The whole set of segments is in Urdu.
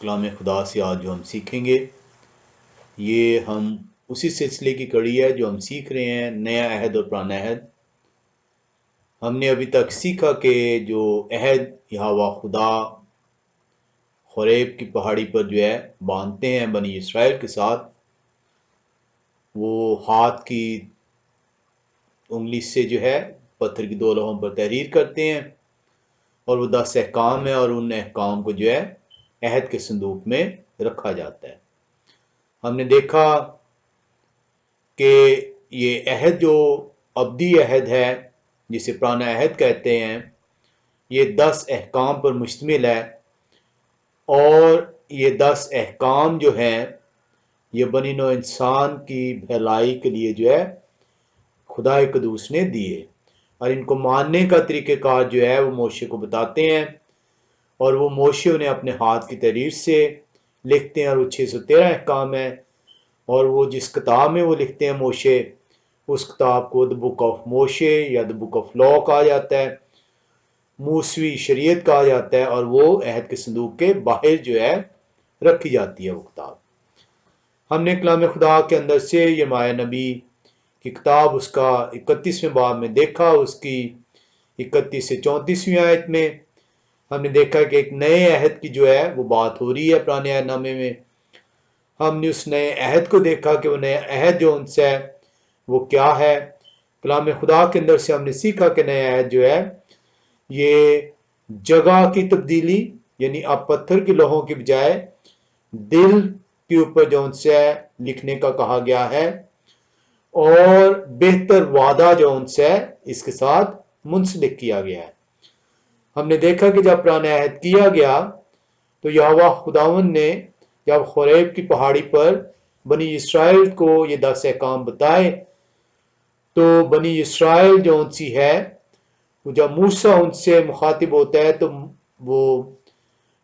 کلام خدا سے آج جو ہم سیکھیں گے یہ ہم اسی سلسلے کی کڑی ہے جو ہم سیکھ رہے ہیں، نیا عہد اور پرانا عہد۔ ہم نے ابھی تک سیکھا کہ جو عہد یہوہ خدا حریب کی پہاڑی پر جو ہے باندھتے ہیں بنی اسرائیل کے ساتھ، وہ ہاتھ کی انگلی سے جو ہے پتھر کی دو لوحوں پر تحریر کرتے ہیں، اور وہ 10 احکام ہیں، اور ان احکام کو جو ہے عہد کے صندوق میں رکھا جاتا ہے۔ ہم نے دیکھا کہ یہ عہد جو ابدی عہد ہے جسے پرانا عہد کہتے ہیں، یہ 10 احکام پر مشتمل ہے، اور یہ 10 احکام جو ہیں یہ بنی نوع انسان کی بھلائی کے لیے جو ہے خدا قدوس نے دیے، اور ان کو ماننے کا طریقہ کار جو ہے وہ موشے کو بتاتے ہیں، اور وہ موشے انہیں اپنے ہاتھ کی تحریر سے لکھتے ہیں، اور وہ 613 احکام ہیں، اور وہ جس کتاب میں وہ لکھتے ہیں موشے، اس کتاب کو دا بک آف موشے یا دا بک آف لا کہا جاتا ہے، موسوی شریعت کہا جاتا ہے، اور وہ عہد کے صندوق کے باہر جو ہے رکھی جاتی ہے وہ کتاب۔ ہم نے کلام خدا کے اندر سے یرمیہ نبی کی کتاب اس کا 31ویں باب میں دیکھا، اس کی 31 سے 34ویں آیت میں ہم نے دیکھا کہ ایک نئے عہد کی جو ہے وہ بات ہو رہی ہے پرانے عہد نامے میں۔ ہم نے اس نئے عہد کو دیکھا کہ وہ نئے عہد جو ان سے ہے وہ کیا ہے۔ کلام خدا کے اندر سے ہم نے سیکھا کہ نئے عہد جو ہے یہ جگہ کی تبدیلی، یعنی اب پتھر کی لوحوں کی بجائے دل کے اوپر جو ان سے لکھنے کا کہا گیا ہے، اور بہتر وعدہ جو ان سے اس کے ساتھ منسلک کیا گیا ہے۔ ہم نے دیکھا کہ جب پرانا عہد کیا گیا تو یہوہ خداوند نے جب حریب کی پہاڑی پر بنی اسرائیل کو یہ 10 احکام بتائے، تو بنی اسرائیل جو ان سی ہے، جب موسیٰ ان سے مخاطب ہوتا ہے تو وہ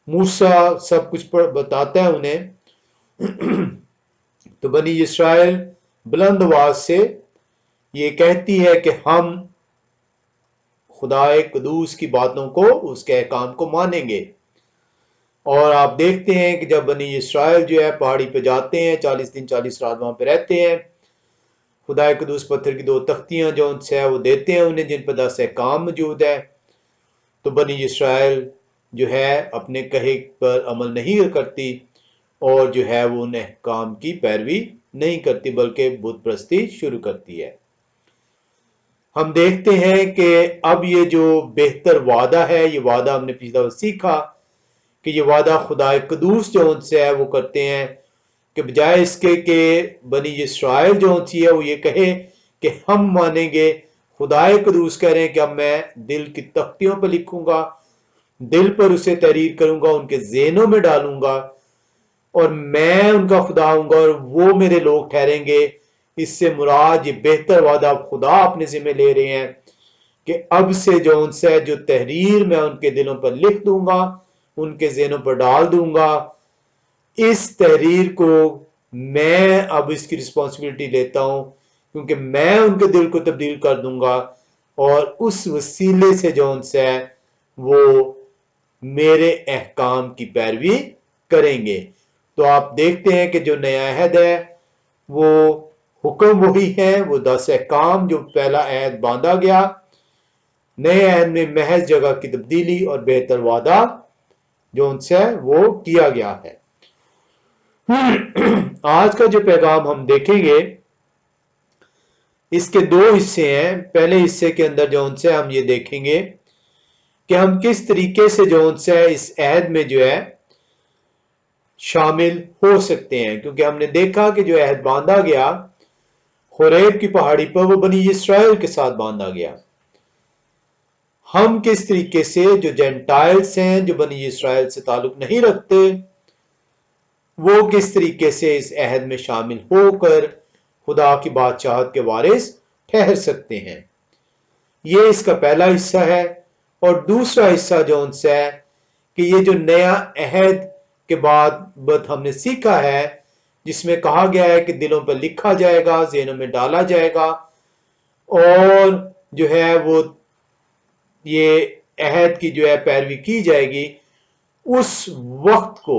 موسیٰ سب کچھ بتاتا ہے انہیں، تو بنی اسرائیل بلند آواز سے یہ کہتی ہے کہ ہم خدا قدوس کی باتوں کو، اس کے احکام کو مانیں گے۔ اور آپ دیکھتے ہیں کہ جب بنی اسرائیل جو ہے پہاڑی پہ جاتے ہیں، 40 دن 40 رات وہاں پہ رہتے ہیں، خدا قدوس پتھر کی 2 تختیاں جو ان سے ہے وہ دیتے ہیں انہیں، جن پر 10 احکام موجود ہے، تو بنی اسرائیل جو ہے اپنے کہے پر عمل نہیں کرتی، اور جو ہے وہ ان احکام کی پیروی نہیں کرتی بلکہ بت پرستی شروع کرتی ہے۔ ہم دیکھتے ہیں کہ اب یہ جو بہتر وعدہ ہے، یہ وعدہ ہم نے پچھلا سیکھا کہ یہ وعدہ خدا قدوس جو ان سے ہے وہ کرتے ہیں، کہ بجائے اس کے کہ بنی اسرائیل جو ان سی ہے وہ یہ کہے کہ ہم مانیں گے، خدا قدوس کہہ رہے ہیں کہ اب میں دل کی تختیوں پر لکھوں گا، دل پر اسے تحریر کروں گا، ان کے ذہنوں میں ڈالوں گا، اور میں ان کا خدا ہوں گا اور وہ میرے لوگ ٹھہریں گے۔ اس سے مراد یہ بہتر وعدہ خدا اپنے ذمہ لے رہے ہیں کہ اب سے جو ان سے جو تحریر میں ان کے دلوں پر لکھ دوں گا، ان کے ذہنوں پر ڈال دوں گا، اس تحریر کو میں اب اس کی رسپانسبلٹی لیتا ہوں، کیونکہ میں ان کے دل کو تبدیل کر دوں گا، اور اس وسیلے سے جو ان سے وہ میرے احکام کی پیروی کریں گے۔ تو آپ دیکھتے ہیں کہ جو نیا عہد ہے وہ حکم وہی ہے، وہ 10 احکام جو پہلا عہد باندھا گیا، نئے عہد میں محض جگہ کی تبدیلی اور بہتر وعدہ جو ان سے وہ کیا گیا ہے۔ آج کا جو پیغام ہم دیکھیں گے اس کے 2 حصے ہیں۔ پہلے حصے کے اندر جو ان سے ہم یہ دیکھیں گے کہ ہم کس طریقے سے جو ان سے اس عہد میں جو ہے شامل ہو سکتے ہیں، کیونکہ ہم نے دیکھا کہ جو عہد باندھا گیا حریب کی پہاڑی پر وہ بنی اسرائیل کے ساتھ باندھا گیا۔ ہم کس طریقے سے جو جینٹائلز ہیں، جو بنی اسرائیل سے تعلق نہیں رکھتے، وہ کس طریقے سے اس عہد میں شامل ہو کر خدا کی بادشاہت کے وارث ٹھہر سکتے ہیں۔ یہ اس کا پہلا حصہ ہے۔ اور دوسرا حصہ جو ان سے ہے کہ یہ جو نیا عہد کے بعد ہم نے سیکھا ہے، جس میں کہا گیا ہے کہ دلوں پر لکھا جائے گا، ذہنوں میں ڈالا جائے گا، اور جو ہے وہ یہ عہد کی جو ہے پیروی کی جائے گی، اس وقت کو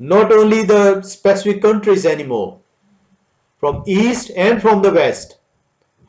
not only the specific countries anymore, from east and from the west,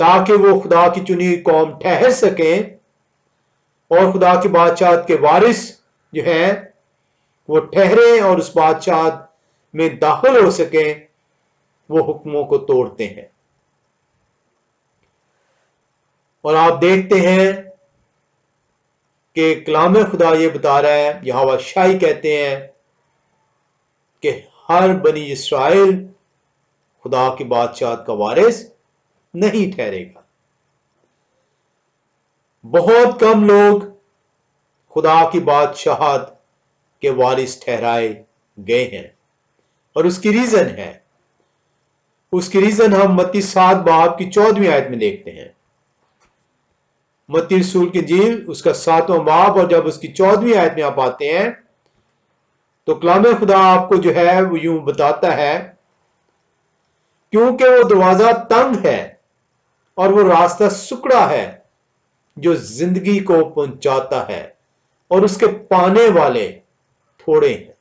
تاکہ وہ خدا کی چنی ہوئی قوم ٹھہر سکیں اور خدا کی بادشاہت کے وارث جو ہیں وہ ٹھہریں اور اس بادشاہت میں داخل ہو سکیں، وہ حکموں کو توڑتے ہیں۔ اور آپ دیکھتے ہیں کہ کلام خدا یہ بتا رہا ہے، یہوہ شاہی کہتے ہیں کہ ہر بنی اسرائیل خدا کی بادشاہت کا وارث نہیں ٹھہرے گا۔ بہت کم لوگ خدا کی بادشاہت کے وارث ٹھہرائے گئے ہیں، اور اس کی ریزن ہے، اس کی ریزن ہم متی 7 باب کی 14ویں آیت میں دیکھتے ہیں۔ متی رسول کی انجیل اس کا 7واں باب، اور جب اس کی 14ویں آیت میں آپ آتے ہیں تو کلام خدا آپ کو جو ہے وہ یوں بتاتا ہے، کیونکہ وہ دروازہ تنگ ہے اور وہ راستہ سکڑا ہے جو زندگی کو پہنچاتا ہے، اور اس کے پانے والے تھوڑے ہیں۔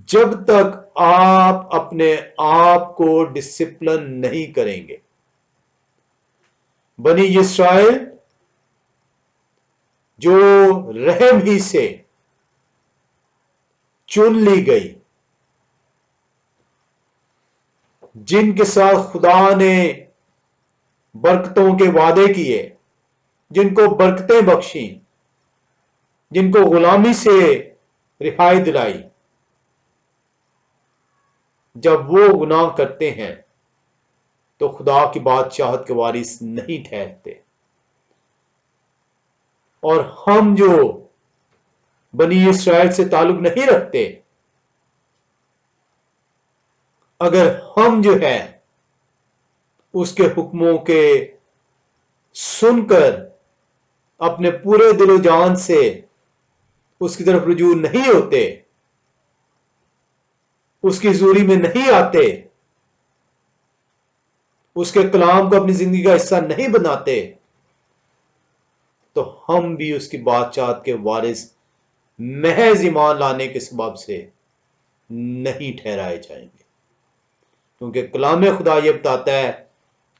جب تک آپ اپنے آپ کو ڈسپلن نہیں کریں گے، بنی اسرائیل جو رحم ہی سے چن لی گئی، جن کے ساتھ خدا نے برکتوں کے وعدے کیے، جن کو برکتیں بخشیں، جن کو غلامی سے رہائی دلائی، جب وہ گناہ کرتے ہیں تو خدا کی بادشاہت کے وارث نہیں ٹھہرتے۔ اور ہم جو بنی اسرائیل سے تعلق نہیں رکھتے، اگر ہم جو ہے اس کے حکموں کے سن کر اپنے پورے دل و جان سے اس کی طرف رجوع نہیں ہوتے، اس کی حضوری میں نہیں آتے، اس کے کلام کو اپنی زندگی کا حصہ نہیں بناتے، تو ہم بھی اس کی بادشاہت کے وارث محض ایمان لانے کے سبب سے نہیں ٹھہرائے جائیں گے، کیونکہ کلام خدا یہ بتاتا ہے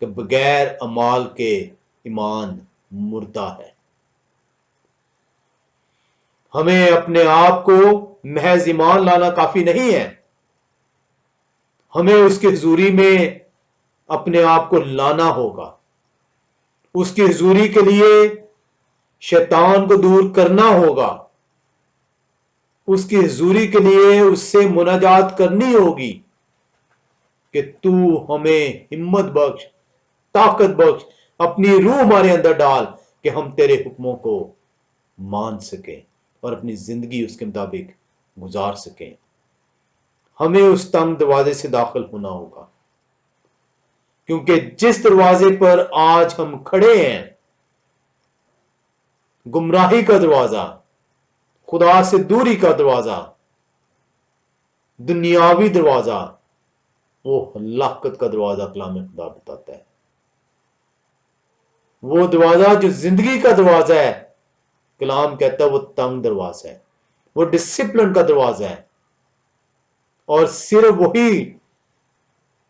کہ بغیر اعمال کے ایمان مردہ ہے۔ ہمیں اپنے آپ کو محض ایمان لانا کافی نہیں ہے، ہمیں اس کی حضوری میں اپنے آپ کو لانا ہوگا۔ اس کی حضوری کے لیے شیطان کو دور کرنا ہوگا، اس کی حضوری کے لیے اس سے مناجات کرنی ہوگی کہ تو ہمیں ہمت بخش، طاقت بخش، اپنی روح ہمارے اندر ڈال کہ ہم تیرے حکموں کو مان سکیں اور اپنی زندگی اس کے مطابق گزار سکیں۔ ہمیں اس تنگ دروازے سے داخل ہونا ہوگا، کیونکہ جس دروازے پر آج ہم کھڑے ہیں، گمراہی کا دروازہ، خدا سے دوری کا دروازہ، دنیاوی دروازہ، وہ ہلاکت کا دروازہ کلام خدا بتاتا ہے۔ وہ دروازہ جو زندگی کا دروازہ ہے، کلام کہتا ہے وہ تنگ دروازہ ہے، وہ ڈسپلن کا دروازہ ہے، اور صرف وہی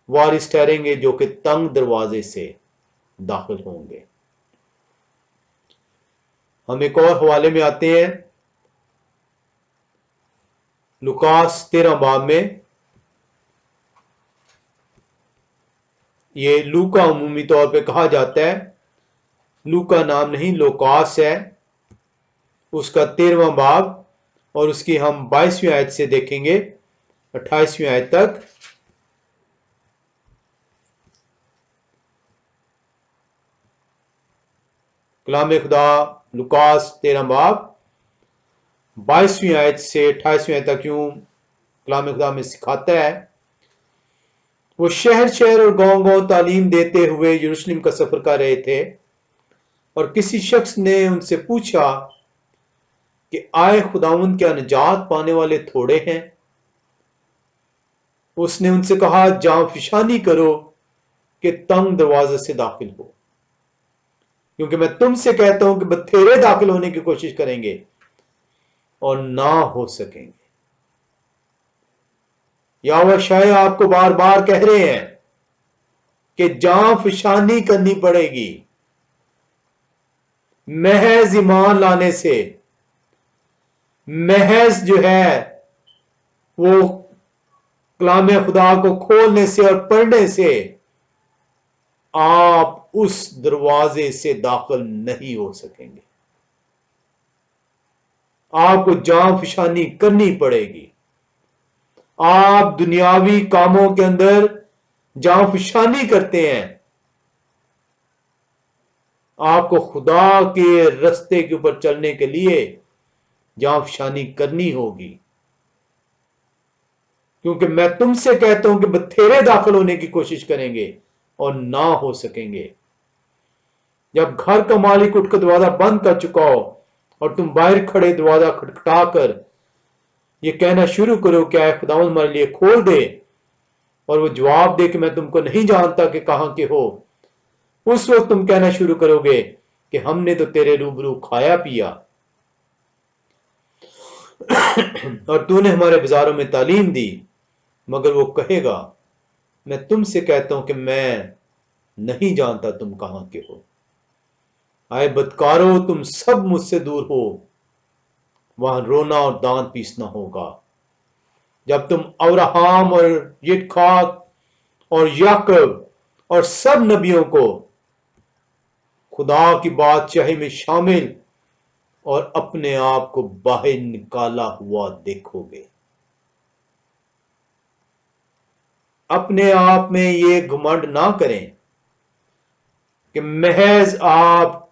وارث ٹھہریں گے جو کہ تنگ دروازے سے داخل ہوں گے۔ ہم ایک اور حوالے میں آتے ہیں، لوکاس 13 باب میں۔ یہ لوکا عمومی طور پہ کہا جاتا ہے، لوکا نام نہیں، لوکاس ہے، اس کا 13واں باب، اور اس کی ہم 22ویں آیت سے دیکھیں گے 28ویں آیت تک۔ کلام خدا لوکاس 13 باب 22ویں آیت سے 28ویں آیت تک یوں کلام خدا میں سکھاتا ہے، وہ شہر شہر اور گاؤں گاؤں تعلیم دیتے ہوئے یروشلم کا سفر کر رہے تھے، اور کسی شخص نے ان سے پوچھا کہ آئے خداوند کیا نجات پانے والے تھوڑے ہیں؟ اس نے ان سے کہا، جاں فشانی کرو کہ تنگ دروازے سے داخل ہو، کیونکہ میں تم سے کہتا ہوں کہ بتھیرے داخل ہونے کی کوشش کریں گے اور نہ ہو سکیں گے۔ یہوہ شاہ آپ کو بار بار کہہ رہے ہیں کہ جان فشانی کرنی پڑے گی. محض ایمان لانے سے، محض جو ہے وہ کلام خدا کو کھولنے سے اور پڑھنے سے آپ اس دروازے سے داخل نہیں ہو سکیں گے. آپ کو جان فشانی کرنی پڑے گی. آپ دنیاوی کاموں کے اندر جان فشانی کرتے ہیں، آپ کو خدا کے رستے کے اوپر چلنے کے لیے جان فشانی کرنی ہوگی. کیونکہ میں تم سے کہتا ہوں کہ بتھیرے داخل ہونے کی کوشش کریں گے اور نہ ہو سکیں گے. جب گھر کا مالک اٹھ کر دروازہ بند کر چکا ہو اور تم باہر کھڑے دروازہ کھٹکھٹا کر یہ کہنا شروع کرو کہ اے خداوند ہمارے لیے کھول دے، اور وہ جواب دے کہ میں تم کو نہیں جانتا کہ کہاں کے ہو، اس وقت تم کہنا شروع کرو گے کہ ہم نے تو تیرے روبرو کھایا پیا اور تو نے ہمارے بازاروں میں تعلیم دی. مگر وہ کہے گا میں تم سے کہتا ہوں کہ میں نہیں جانتا تم کہاں کے ہو. آئے بدکارو تم سب مجھ سے دور ہو، وہاں رونا اور دانت پیسنا ہوگا. جب تم ابراہم اور یتخاک اور یعقوب اور سب نبیوں کو خدا کی بادشاہی میں شامل اور اپنے آپ کو باہر نکالا ہوا دیکھو گے. اپنے آپ میں یہ گھمنڈ نہ کریں کہ محض آپ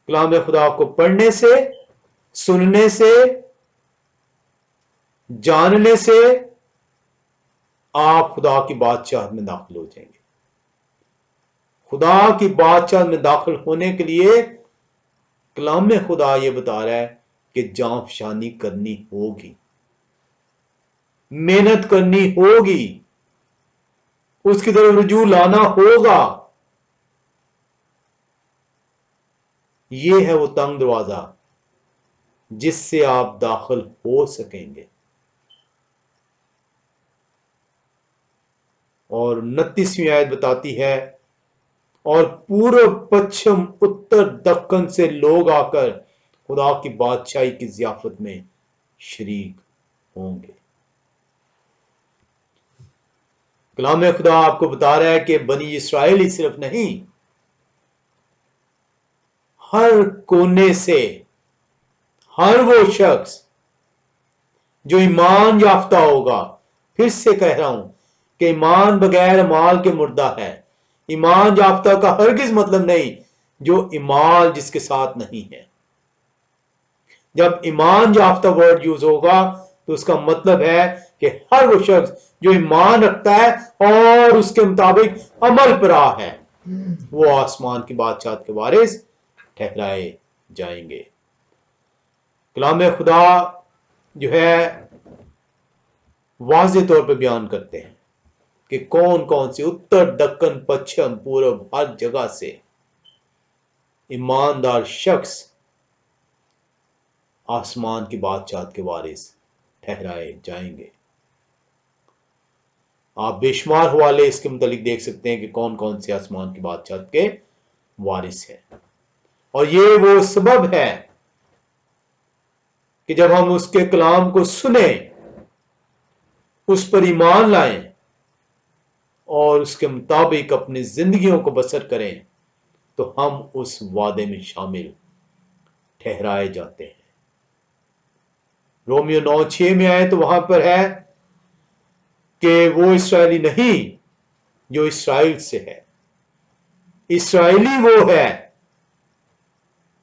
کلام خدا کو پڑھنے سے، سننے سے، جاننے سے آپ خدا کی بادشاہت میں داخل ہو جائیں گے. خدا کی بادشاہت میں داخل ہونے کے لیے کلام خدا یہ بتا رہا ہے کہ جان فشانی کرنی ہوگی، محنت کرنی ہوگی، اس کی طرف رجوع لانا ہوگا. یہ ہے وہ تنگ دروازہ جس سے آپ داخل ہو سکیں گے. اور 29ویں آیت بتاتی ہے اور پورب پچھم اتر دکن سے لوگ آ کر خدا کی بادشاہی کی ضیافت میں شریک ہوں گے. کلام خدا آپ کو بتا رہا ہے کہ بنی اسرائیل ہی صرف نہیں، ہر کونے سے ہر وہ شخص جو ایمان یافتہ ہوگا، پھر سے کہہ رہا ہوں کہ ایمان بغیر اعمال کے مردہ ہے. ایمان یافتہ کا ہرگز مطلب نہیں جو ایمان جس کے ساتھ نہیں ہے. جب ایمان یافتہ ورڈ یوز ہوگا تو اس کا مطلب ہے کہ ہر وہ شخص جو ایمان رکھتا ہے اور اس کے مطابق عمل پر آ ہے، وہ آسمان کی بادشاہت کے وارث ٹھہرائے جائیں گے. کلام خدا جو ہے واضح طور پہ بیان کرتے ہیں کہ کون کون سے اتر دکن پچھم پورب ہر جگہ سے ایماندار شخص آسمان کی بادشاہت کے وارث ٹھہرائے جائیں گے. آپ بے شمار حوالے اس کے متعلق دیکھ سکتے ہیں کہ کون کون سے آسمان کی بادشاہت کے وارث ہیں. اور یہ وہ سبب ہے کہ جب ہم اس کے کلام کو سنیں، اس پر ایمان لائیں اور اس کے مطابق اپنی زندگیوں کو بسر کریں تو ہم اس وعدے میں شامل ٹھہرائے جاتے ہیں. رومیو 9:6 میں آئے تو وہاں پر ہے کہ وہ اسرائیلی نہیں جو اسرائیل سے ہے. اسرائیلی وہ ہے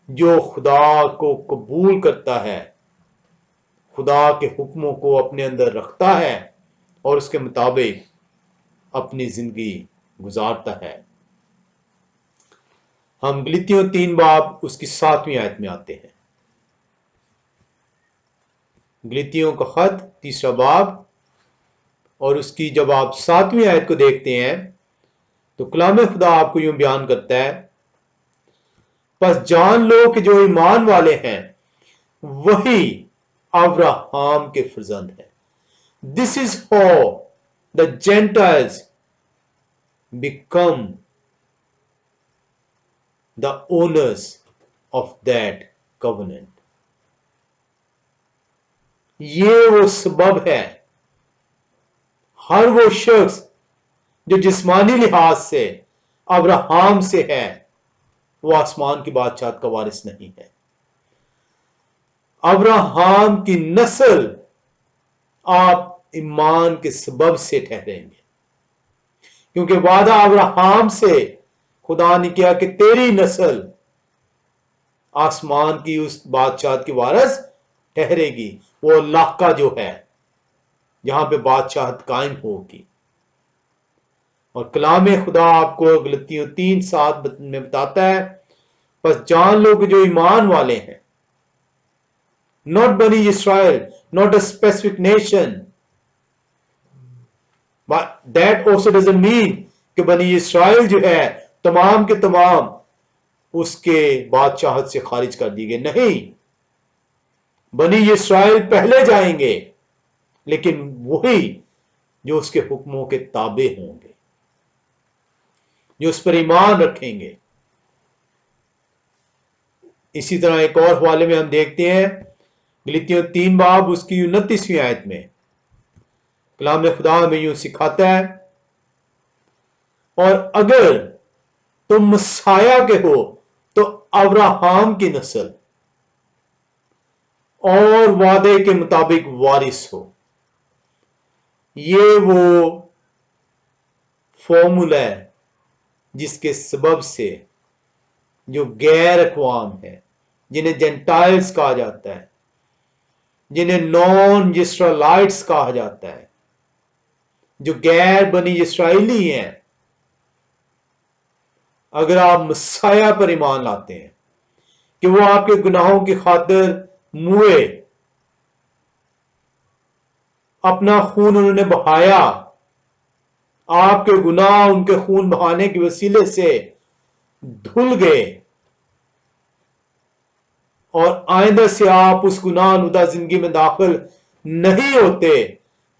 جو خدا کو قبول کرتا ہے، خدا کے حکموں کو اپنے اندر رکھتا ہے اور اس کے مطابق اپنی زندگی گزارتا ہے. ہم گلتیوں 3 باب اس کی 7ویں آیت میں آتے ہیں. گلتیوں کا خط 3 باب اور اس کی جب آپ 7ویں آیت کو دیکھتے ہیں تو کلام خدا آپ کو یوں بیان کرتا ہے، پس جان لو کہ جو ایمان والے ہیں وہی ابراہام کے فرزند ہیں. This is how the Gentiles become the owners of that covenant. یہ وہ سبب ہے. ہر وہ شخص جو جسمانی لحاظ سے ابراہام سے ہے وہ آسمان کی بادشاہت کا وارث نہیں ہے. ابراہام کی نسل آپ ایمان کے سبب سے ٹھہریں گے، کیونکہ وعدہ ابراہام سے خدا نے کیا کہ تیری نسل آسمان کی اس بادشاہت کی وارث ٹھہرے گی، وہ اللہ کا جو ہے جہاں پہ بادشاہت قائم ہوگی. اور کلام خدا آپ کو غلطیوں 3:7 میں بتاتا ہے، بس جان لو کہ جو ایمان والے ہیں، not بنی اسرائیل، not a specific nation, but that also doesn't mean کہ بنی اسرائیل جو ہے تمام کے تمام اس کے بادشاہت سے خارج کر دی گئے. نہیں، بنی اسرائیل پہلے جائیں گے لیکن وہی جو اس کے حکموں کے تابع ہوں گے، جو اس پر ایمان رکھیں گے. اسی طرح ایک اور حوالے میں ہم دیکھتے ہیں غلاطیوں 3 باب اس کی 29ویں آیت میں کلام خدا ہمیں یوں سکھاتا ہے، اور اگر تم مسیح کے ہو تو ابراہام کی نسل اور وعدے کے مطابق وارث ہو. یہ وہ فارمولا ہے جس کے سبب سے جو غیر اقوام ہے، جنہیں جینٹائلز کہا جاتا ہے، جنہیں نان اسرائیلائٹس کہا جاتا ہے، جو غیر بنی اسرائیلی ہیں، اگر آپ مسیح پر ایمان لاتے ہیں کہ وہ آپ کے گناہوں کی خاطر موئے، اپنا خون انہوں نے بہایا، آپ کے گناہ ان کے خون بہانے کے وسیلے سے دھل گئے، اور آئندہ سے آپ اس گناہ آلودہ زندگی میں داخل نہیں ہوتے،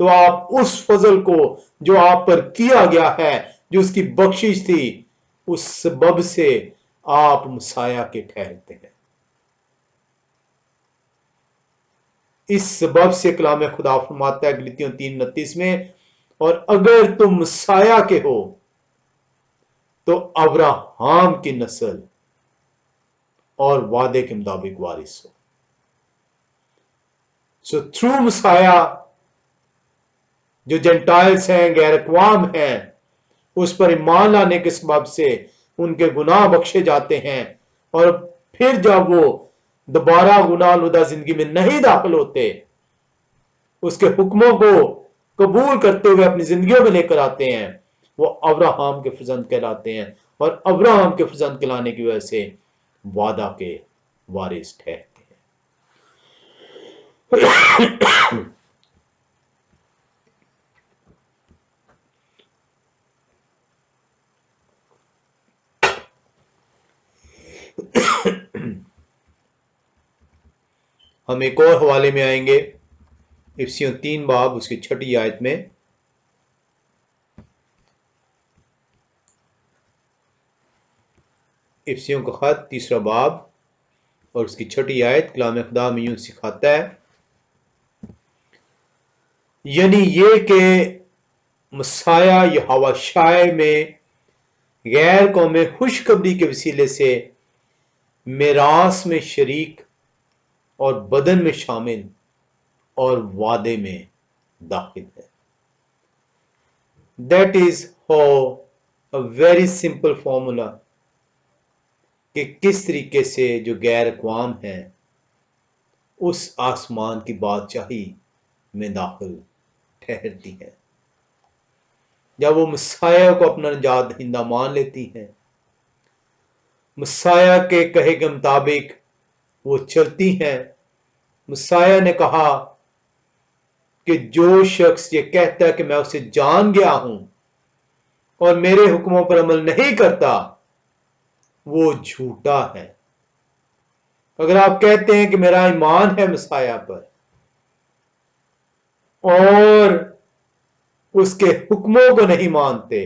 تو آپ اس فضل کو جو آپ پر کیا گیا ہے، جو اس کی بخشش تھی، اس سبب سے آپ مسیح کے ٹھہرتے ہیں. اس سبب سے کلام خدا فرماتا ہے غلاطیوں 3:29 میں، اور اگر تم مسیح کے ہو تو ابراہام کی نسل اور وعدے کے مطابق وارث ہو. سو تھرو مسیح جو جینٹائلز ہیں، غیر اقوام ہیں، اس پر ایمان لانے کے سبب سے ان کے گناہ بخشے جاتے ہیں، اور پھر جب وہ دوبارہ گناہ آلودہ زندگی میں نہیں داخل ہوتے، اس کے حکموں کو قبول کرتے ہوئے اپنی زندگیوں میں لے کر آتے ہیں، وہ ابراہام کے فرزند کہلاتے ہیں، اور ابراہام کے فرزند کہلانے کی وجہ سے وعدہ کے وارث ٹھہرتے ہیں. ہم ایک اور حوالے میں آئیں گے، افسیوں 3 باب اس کی 6 آیت میں. افسیوں کا خط 3 باب اور اس کی 6 آیت کلام خدا میں یوں سکھاتا ہے، یعنی یہ کہ مسیح یہوہ شائع میں غیر قوم خوشخبری کے وسیلے سے میراث میں شریک اور بدن میں شامل اور وعدے میں داخل ہے. That is how a very simple formula کہ کس طریقے سے جو غیر اقوام ہیں اس آسمان کی بادشاہی میں داخل ٹھہرتی ہیں جب وہ مسیح کو اپنا نجات دہندہ مان لیتی ہیں، مسیح کے کہے کے مطابق وہ چلتی ہیں. مسیح نے کہا کہ جو شخص یہ کہتا ہے کہ میں اسے جان گیا ہوں اور میرے حکموں پر عمل نہیں کرتا، وہ جھوٹا ہے. اگر آپ کہتے ہیں کہ میرا ایمان ہے مسیح پر اور اس کے حکموں کو نہیں مانتے،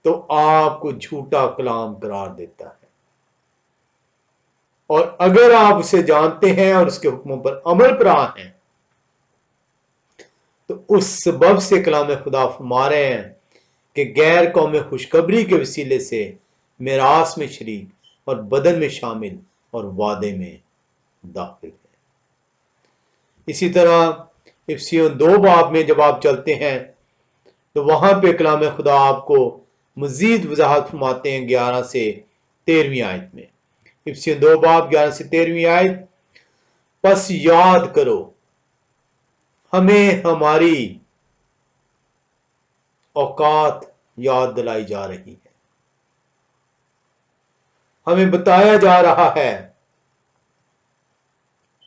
تو آپ کو جھوٹا کلام قرار دیتا ہے، اور اگر آپ اسے جانتے ہیں اور اس کے حکموں پر عمل پیرا ہیں تو اس سبب سے کلام خدا فرما رہے ہیں کہ غیر قوم خوشخبری کے وسیلے سے میراث میں شریک اور بدن میں شامل اور وعدے میں داخل ہے۔ اسی طرح افسیوں 2 باب میں جب آپ چلتے ہیں تو وہاں پہ کلام خدا آپ کو مزید وضاحت فرماتے ہیں 11 سے 13ویں آیت میں۔ افسیوں 2 باب 11 سے 13ویں آیت، پس یاد کرو ہمیں ہماری اوقات یاد دلائی جا رہی ہے، ہمیں بتایا جا رہا ہے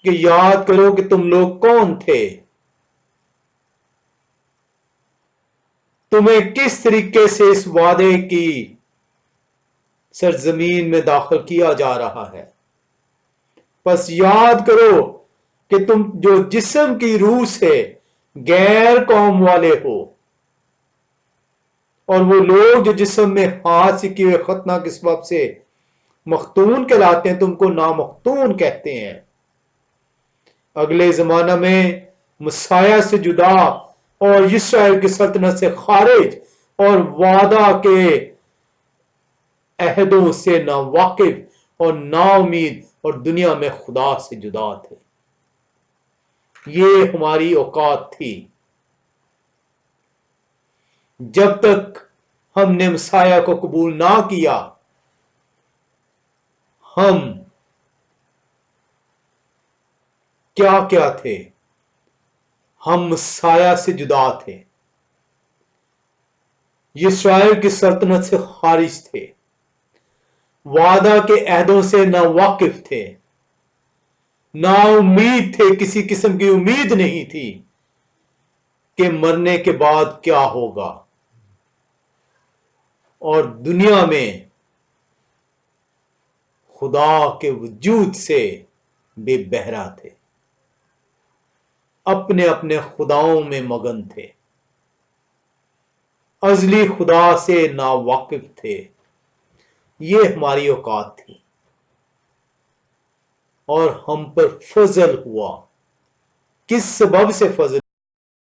کہ یاد کرو کہ تم لوگ کون تھے، تمہیں کس طریقے سے اس وعدے کی سرزمین میں داخل کیا جا رہا ہے۔ پس یاد کرو کہ تم جو جسم کی روح سے غیر قوم والے ہو، اور وہ لوگ جو جسم میں ہاتھ سے کیے ہوئے ختنہ کے سبب سے مختون کہلاتے ہیں تم کو نامختون کہتے ہیں۔ اگلے زمانہ میں مسیح سے جدا اور اسرائیل کی سلطنت سے خارج اور وعدہ کے عہدوں سے نا واقف اور نا امید اور دنیا میں خدا سے جدا تھے۔ یہ ہماری اوقات تھی جب تک ہم نے مسیح کو قبول نہ کیا۔ ہم کیا تھے؟ ہم مسیح سے جدا تھے، اسرائیل کی سلطنت سے خارج تھے، وعدہ کے عہدوں سے نا واقف تھے، نا امید تھے، کسی قسم کی امید نہیں تھی کہ مرنے کے بعد کیا ہوگا، اور دنیا میں خدا کے وجود سے بے بہرا تھے، اپنے اپنے خداؤں میں مگن تھے، ازلی خدا سے نا واقف تھے۔ یہ ہماری اوقات تھی، اور ہم پر فضل ہوا۔ کس سبب سے فضل